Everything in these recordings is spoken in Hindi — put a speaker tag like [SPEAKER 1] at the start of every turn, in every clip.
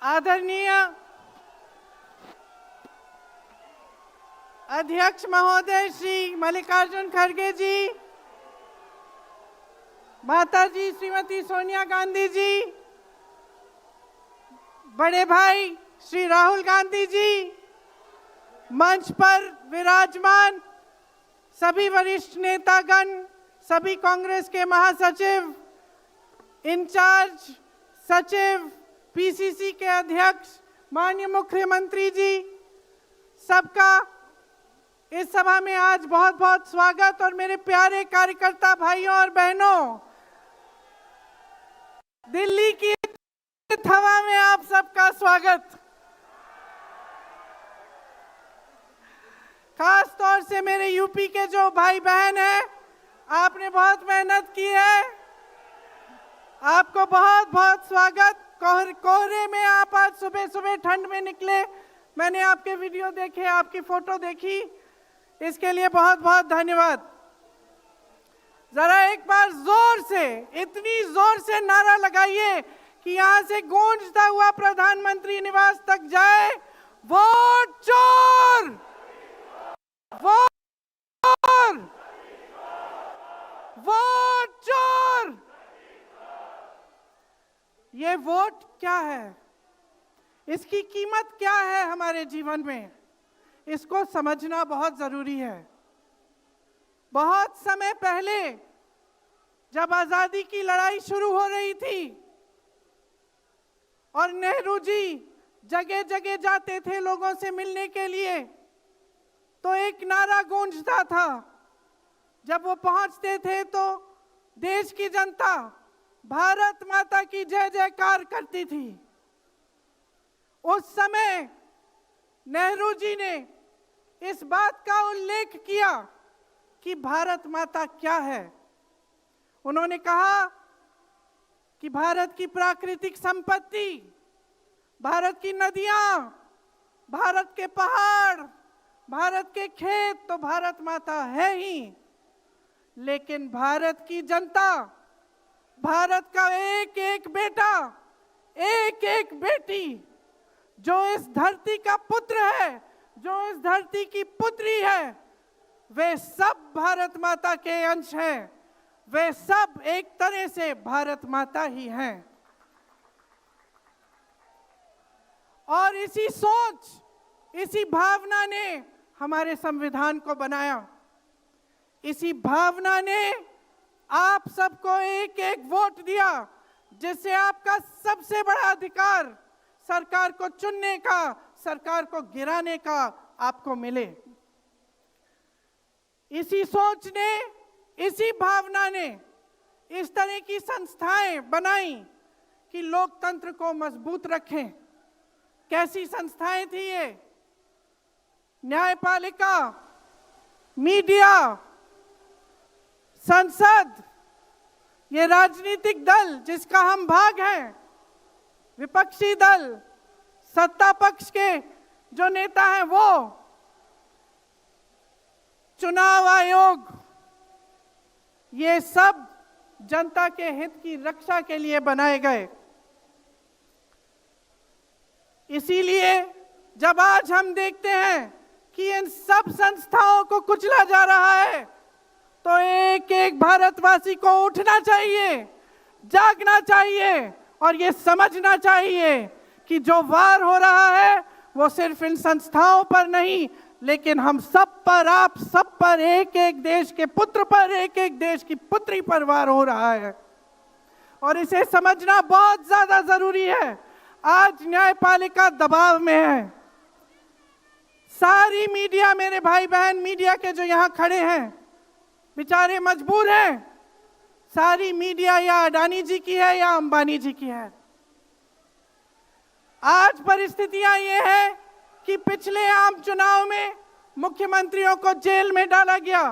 [SPEAKER 1] आदरणीय अध्यक्ष महोदय श्री मल्लिकार्जुन खड़गे जी, माता जी श्रीमती सोनिया गांधी जी, बड़े भाई श्री राहुल गांधी जी, मंच पर विराजमान सभी वरिष्ठ नेतागण, सभी कांग्रेस के महासचिव, इंचार्ज सचिव, पीसीसी के अध्यक्ष, माननीय मुख्यमंत्री जी, सबका इस सभा में आज बहुत बहुत स्वागत। और मेरे प्यारे कार्यकर्ता भाइयों और बहनों, दिल्ली की हवा में आप सबका स्वागत। खास तौर से मेरे यूपी के जो भाई बहन हैं, आपने बहुत मेहनत की है, आपको बहुत बहुत स्वागत। कोहरे में आप आज सुबह सुबह ठंड में निकले, मैंने आपके वीडियो देखे, आपकी फोटो देखी, इसके लिए बहुत बहुत धन्यवाद। जरा एक बार जोर से, इतनी जोर से नारा लगाइए कि यहां से गूंजता हुआ प्रधानमंत्री निवास तक जाए, वोट चोर, वोट चोर, वोट चोर। ये वोट क्या है, इसकी कीमत क्या है हमारे जीवन में, इसको समझना बहुत जरूरी है। बहुत समय पहले जब आजादी की लड़ाई शुरू हो रही थी और नेहरू जी जगह जगह जाते थे लोगों से मिलने के लिए, तो एक नारा गूंजता था। जब वो पहुंचते थे तो देश की जनता भारत माता की जय जयकार करती थी। उस समय नेहरू जी ने इस बात का उल्लेख किया कि भारत माता क्या है। उन्होंने कहा कि भारत की प्राकृतिक संपत्ति, भारत की नदियां, भारत के पहाड़, भारत के खेत तो भारत माता है ही, लेकिन भारत की जनता, भारत का एक एक बेटा, एक एक बेटी, जो इस धरती का पुत्र है, जो इस धरती की पुत्री है, वे सब भारत माता के अंश हैं। वे सब एक तरह से भारत माता ही हैं। और इसी सोच, इसी भावना ने हमारे संविधान को बनाया। इसी भावना ने आप सबको एक एक वोट दिया, जिससे आपका सबसे बड़ा अधिकार सरकार को चुनने का, सरकार को गिराने का आपको मिले। इसी सोच ने, इसी भावना ने इस तरह की संस्थाएं बनाई कि लोकतंत्र को मजबूत रखें। कैसी संस्थाएं थी ये? न्यायपालिका, मीडिया, संसद, ये राजनीतिक दल जिसका हम भाग हैं, विपक्षी दल, सत्ता पक्ष के जो नेता हैं वो, चुनाव आयोग, ये सब जनता के हित की रक्षा के लिए बनाए गए। इसीलिए जब आज हम देखते हैं कि इन सब संस्थाओं को कुचला जा रहा है, तो एक एक भारतवासी को उठना चाहिए, जागना चाहिए और ये समझना चाहिए कि जो वार हो रहा है वो सिर्फ इन संस्थाओं पर नहीं, लेकिन हम सब पर, आप सब पर, एक एक देश के पुत्र पर, एक एक देश की पुत्री पर वार हो रहा है। और इसे समझना बहुत ज्यादा जरूरी है। आज न्यायपालिका दबाव में है। सारी मीडिया, मेरे भाई बहन मीडिया के जो यहाँ खड़े हैं, बेचारे मजबूर हैं। सारी मीडिया या अडानी जी की है या अंबानी जी की है। आज परिस्थितियां ये है कि पिछले आम चुनाव में मुख्यमंत्रियों को जेल में डाला गया,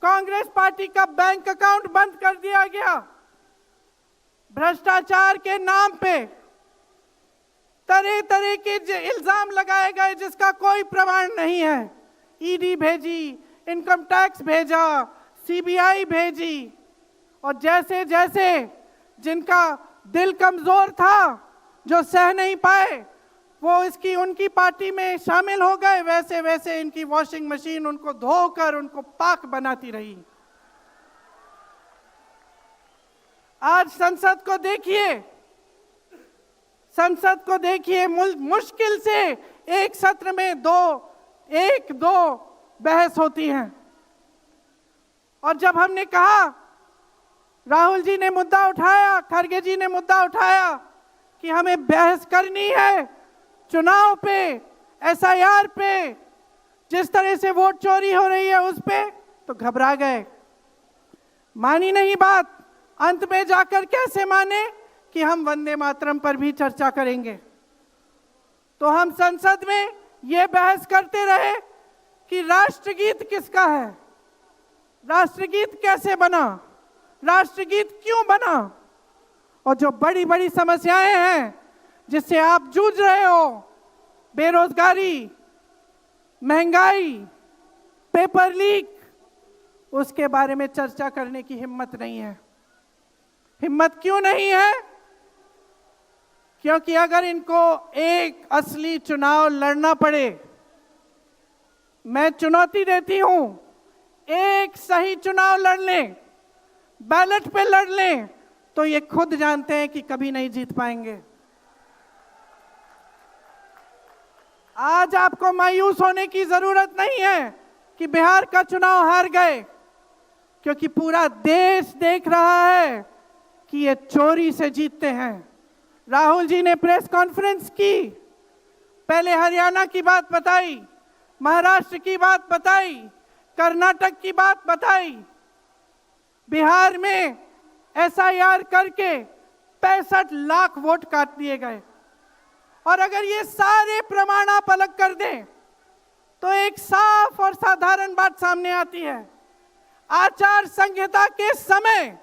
[SPEAKER 1] कांग्रेस पार्टी का बैंक अकाउंट बंद कर दिया गया, भ्रष्टाचार के नाम पे तरह तरह के इल्जाम लगाए गए जिसका कोई प्रमाण नहीं है। ईडी भेजी, इनकम टैक्स भेजा, सीबीआई भेजी, और जैसे जैसे जिनका दिल कमजोर था जो सह नहीं पाए वो इसकी उनकी पार्टी में शामिल हो गए, वैसे वैसे इनकी वॉशिंग मशीन उनको धोकर उनको पाक बनाती रही। आज संसद को देखिए, मुश्किल से एक सत्र में एक दो बहस होती है। और जब हमने कहा, राहुल जी ने मुद्दा उठाया, खड़गे जी ने मुद्दा उठाया कि हमें बहस करनी है चुनाव पे, एसआईआर पे, जिस तरह से वोट चोरी हो रही है उस पे, तो घबरा गए, मानी नहीं बात। अंत में जाकर कैसे माने कि हम वंदे मातरम पर भी चर्चा करेंगे। तो हम संसद में ये बहस करते रहे कि राष्ट्रगीत किसका है, राष्ट्रगीत कैसे बना, राष्ट्रगीत क्यों बना, और जो बड़ी बड़ी समस्याएं हैं जिससे आप जूझ रहे हो, बेरोजगारी, महंगाई, पेपर लीक, उसके बारे में चर्चा करने की हिम्मत नहीं है। हिम्मत क्यों नहीं है? क्योंकि अगर इनको एक असली चुनाव लड़ना पड़े, मैं चुनौती देती हूं, एक सही चुनाव लड़ लें, बैलेट पे लड़ लें, तो ये खुद जानते हैं कि कभी नहीं जीत पाएंगे। आज आपको मायूस होने की जरूरत नहीं है कि बिहार का चुनाव हार गए, क्योंकि पूरा देश देख रहा है कि ये चोरी से जीतते हैं। राहुल जी ने प्रेस कॉन्फ्रेंस की, पहले हरियाणा की बात बताई, महाराष्ट्र की बात बताई, कर्नाटक की बात बताई, बिहार में एसआईआर करके 65 लाख वोट काट दिए गए। और अगर ये सारे प्रमाण आप अलग कर दें तो एक साफ और साधारण बात सामने आती है। आचार संहिता के समय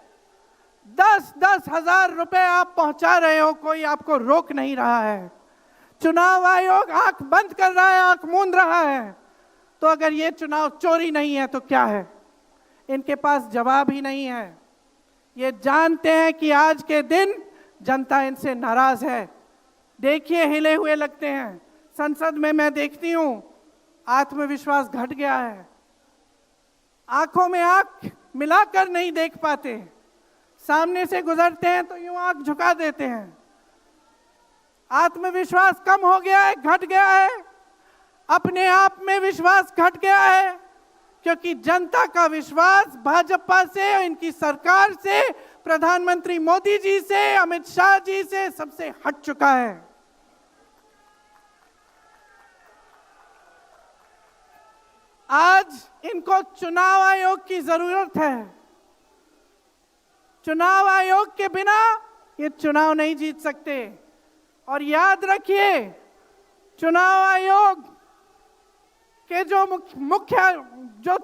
[SPEAKER 1] 10-10 हजार रुपए आप पहुंचा रहे हो, कोई आपको रोक नहीं रहा है। चुनाव आयोग आंख बंद कर रहा है, आंख मूंद रहा है। तो अगर ये चुनाव चोरी नहीं है तो क्या है? इनके पास जवाब ही नहीं है। ये जानते हैं कि आज के दिन जनता इनसे नाराज है। देखिए, हिले हुए लगते हैं। संसद में मैं देखती हूं, आत्मविश्वास घट गया है, आंखों में आंख मिलाकर नहीं देख पाते, सामने से गुजरते हैं तो यूं आंख झुका देते हैं। आत्मविश्वास कम हो गया है, घट गया है, अपने आप में विश्वास घट गया है, क्योंकि जनता का विश्वास भाजपा से, इनकी सरकार से, प्रधानमंत्री मोदी जी से, अमित शाह जी से सबसे हट चुका है। आज इनको चुनाव आयोग की जरूरत है। चुनाव आयोग के बिना ये चुनाव नहीं जीत सकते। और याद रखिए, चुनाव आयोग के जो मुख्य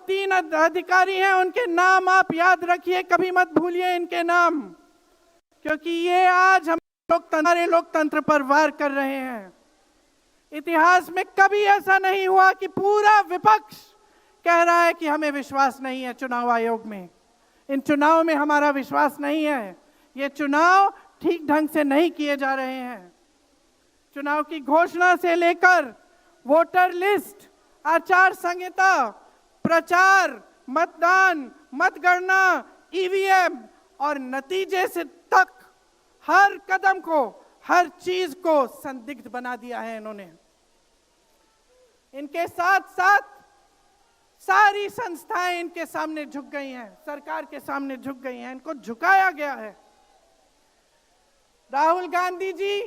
[SPEAKER 1] 3 अधिकारी हैं उनके नाम आप याद रखिए, कभी मत भूलिए इनके नाम, क्योंकि ये आज हमारे लोकतंत्र पर वार कर रहे हैं। इतिहास में कभी ऐसा नहीं हुआ कि पूरा विपक्ष कह रहा है कि हमें विश्वास नहीं है चुनाव आयोग में, इन चुनाव में हमारा विश्वास नहीं है, ये चुनाव ठीक ढंग से नहीं किए जा रहे हैं। चुनाव की घोषणा से लेकर वोटर लिस्ट, आचार संहिता, प्रचार, मतदान, मतगणना, ईवीएम और नतीजे से तक हर कदम को, हर चीज को संदिग्ध बना दिया है इन्होंने। इनके साथ साथ सारी संस्थाएं इनके सामने झुक गई हैं, सरकार के सामने झुक गई हैं, इनको झुकाया गया है। राहुल गांधी जी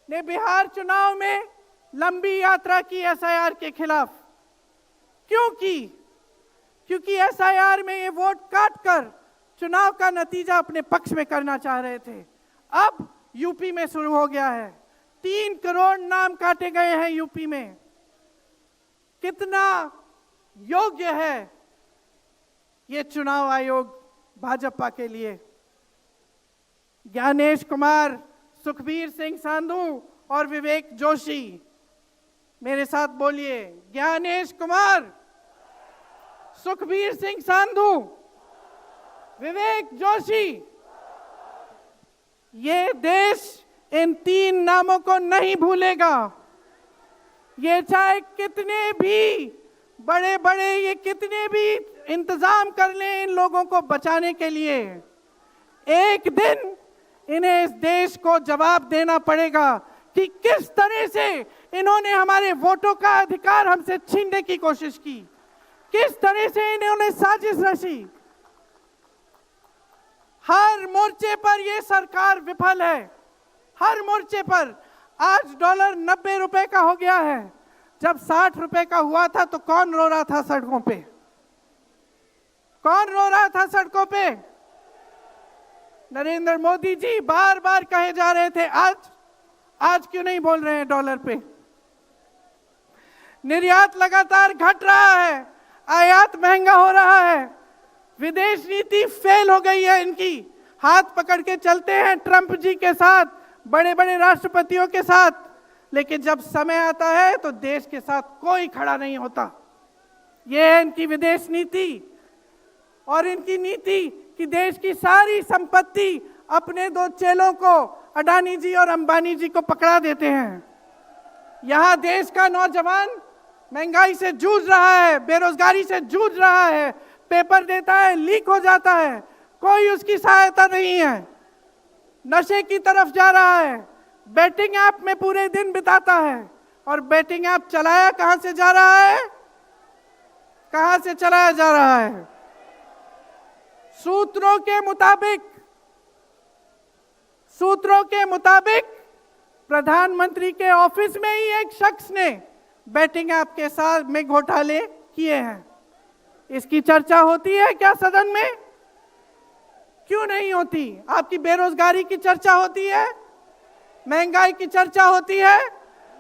[SPEAKER 1] ने बिहार चुनाव में लंबी यात्रा की एसआईआर के खिलाफ। क्यों की? क्योंकि एसआईआर में ये वोट काटकर चुनाव का नतीजा अपने पक्ष में करना चाह रहे थे। अब यूपी में शुरू हो गया है, 3 करोड़ नाम काटे गए हैं यूपी में। कितना योग्य है ये चुनाव आयोग भाजपा के लिए? ज्ञानेश कुमार, सुखबीर सिंह सांधू और विवेक जोशी, मेरे साथ बोलिए, ज्ञानेश कुमार, सुखबीर सिंह सांधू, विवेक जोशी। ये देश इन 3 नामों को नहीं भूलेगा। ये चाहे कितने भी बड़े बड़े ये कितने भी इंतजाम कर लें इन लोगों को बचाने के लिए, एक दिन इन्हें इस देश को जवाब देना पड़ेगा कि किस तरह से इन्होंने हमारे वोटों का अधिकार हमसे छीनने की कोशिश की, किस तरह से इन्होंने साजिश रची। हर मोर्चे पर यह सरकार विफल है, हर मोर्चे पर। आज डॉलर 90 रुपए का हो गया है। जब 60 रुपए का हुआ था तो कौन रो रहा था सड़कों पे? कौन रो रहा था सड़कों पे? नरेंद्र मोदी जी बार बार कहे जा रहे थे, आज क्यों नहीं बोल रहे हैं डॉलर पे? निर्यात लगातार घट रहा है, आयात महंगा हो रहा है, विदेश नीति फेल हो गई है इनकी। हाथ पकड़ के चलते हैं ट्रंप जी के साथ, बड़े बड़े राष्ट्रपतियों के साथ, लेकिन जब समय आता है तो देश के साथ कोई खड़ा नहीं होता। यह है इनकी विदेश नीति। और इनकी नीति कि देश की सारी संपत्ति अपने 2 चेलों को, अडानी जी और अंबानी जी को पकड़ा देते हैं। यहां देश का नौजवान महंगाई से जूझ रहा है, बेरोजगारी से जूझ रहा है, पेपर देता है, लीक हो जाता है, कोई उसकी सहायता नहीं है, नशे की तरफ जा रहा है, बैटिंग ऐप में पूरे दिन बिताता है। और बैटिंग ऐप चलाया कहां से जा रहा है? कहां से चलाया जा रहा है? सूत्रों के मुताबिक प्रधानमंत्री के ऑफिस में ही एक शख्स ने बैटिंग ऐप के साथ में घोटाले किए हैं। इसकी चर्चा होती है क्या सदन में? क्यों नहीं होती? आपकी बेरोजगारी की चर्चा होती है, महंगाई की चर्चा होती है,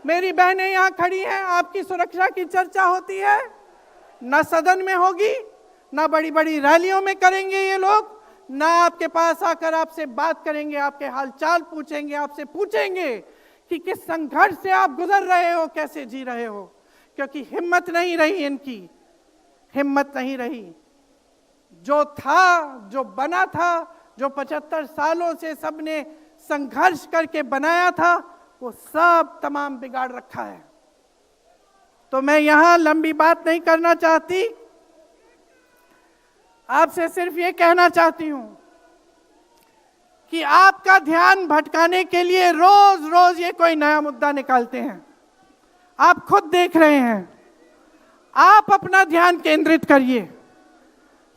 [SPEAKER 1] मेरी बहनें यहां खड़ी हैं, आपकी सुरक्षा की चर्चा होती है? ना सदन में होगी, ना बड़ी बड़ी रैलियों में करेंगे ये लोग, ना आपके पास आकर आपसे बात करेंगे, आपके हालचाल पूछेंगे, आपसे पूछेंगे कि किस संघर्ष से आप गुजर रहे हो, कैसे जी रहे हो। क्योंकि हिम्मत नहीं रही इनकी, हिम्मत नहीं रही। जो था, जो बना था, जो 75 सालों से सबने संघर्ष करके बनाया था, वो सब तमाम बिगाड़ रखा है। तो मैं यहां लंबी बात नहीं करना चाहती, आपसे सिर्फ ये कहना चाहती हूं कि आपका ध्यान भटकाने के लिए रोज रोज ये कोई नया मुद्दा निकालते हैं। आप खुद देख रहे हैं, आप अपना ध्यान केंद्रित करिए।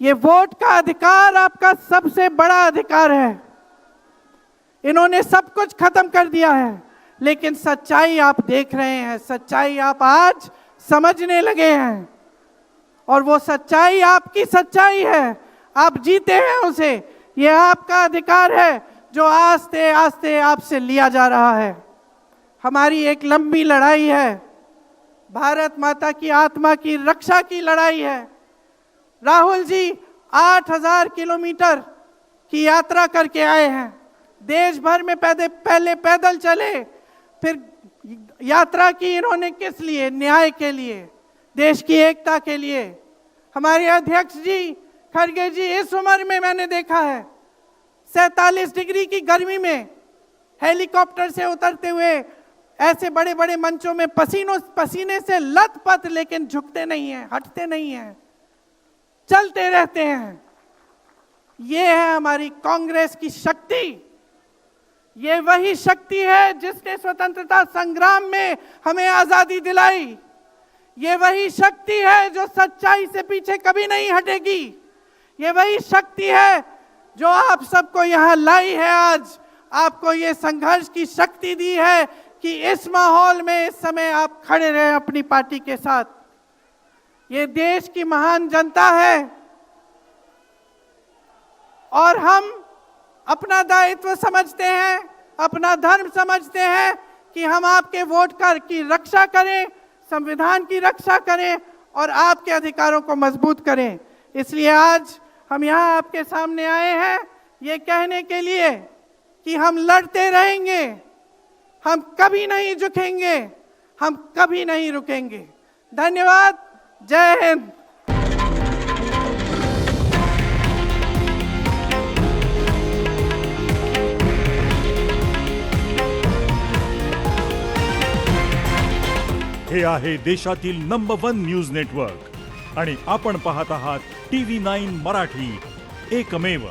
[SPEAKER 1] ये वोट का अधिकार आपका सबसे बड़ा अधिकार है। इन्होंने सब कुछ खत्म कर दिया है, लेकिन सच्चाई आप देख रहे हैं, सच्चाई आप आज समझने लगे हैं। और वो सच्चाई आपकी सच्चाई है, आप जीते हैं उसे। ये आपका अधिकार है जो आस्ते आस्ते आपसे लिया जा रहा है। हमारी एक लंबी लड़ाई है, भारत माता की आत्मा की रक्षा की लड़ाई है। राहुल जी 8000 किलोमीटर की यात्रा करके आए हैं, देश भर में पहले पैदल चले, फिर यात्रा की इन्होंने किस लिए? न्याय के लिए, देश की एकता के लिए। हमारे अध्यक्ष जी खड़गे जी इस उम्र में मैंने देखा है 47 डिग्री की गर्मी में हेलीकॉप्टर से उतरते हुए ऐसे बड़े बड़े मंचों में पसीने से लथपथ, लेकिन झुकते नहीं हैं, हटते नहीं हैं, चलते रहते हैं। ये है हमारी कांग्रेस की शक्ति। ये वही शक्ति है जिसने स्वतंत्रता संग्राम में हमें आजादी दिलाई। ये वही शक्ति है जो सच्चाई से पीछे कभी नहीं हटेगी। ये वही शक्ति है जो आप सबको यहां लाई है। आज आपको ये संघर्ष की शक्ति दी है कि इस माहौल में इस समय आप खड़े रहे अपनी पार्टी के साथ। ये देश की महान जनता है और हम अपना दायित्व समझते हैं, अपना धर्म समझते हैं कि हम आपके वोट की रक्षा करें, संविधान की रक्षा करें और आपके अधिकारों को मजबूत करें। इसलिए आज हम यहाँ आपके सामने आए हैं ये कहने के लिए कि हम लड़ते रहेंगे, हम कभी नहीं झुकेंगे, हम कभी नहीं रुकेंगे। धन्यवाद। जय हिंद।
[SPEAKER 2] हे आहे देशातील नंबर 1 न्यूज नेटवर्क आणि आपण पाहत आहात TV9 मराठी, एकमेव.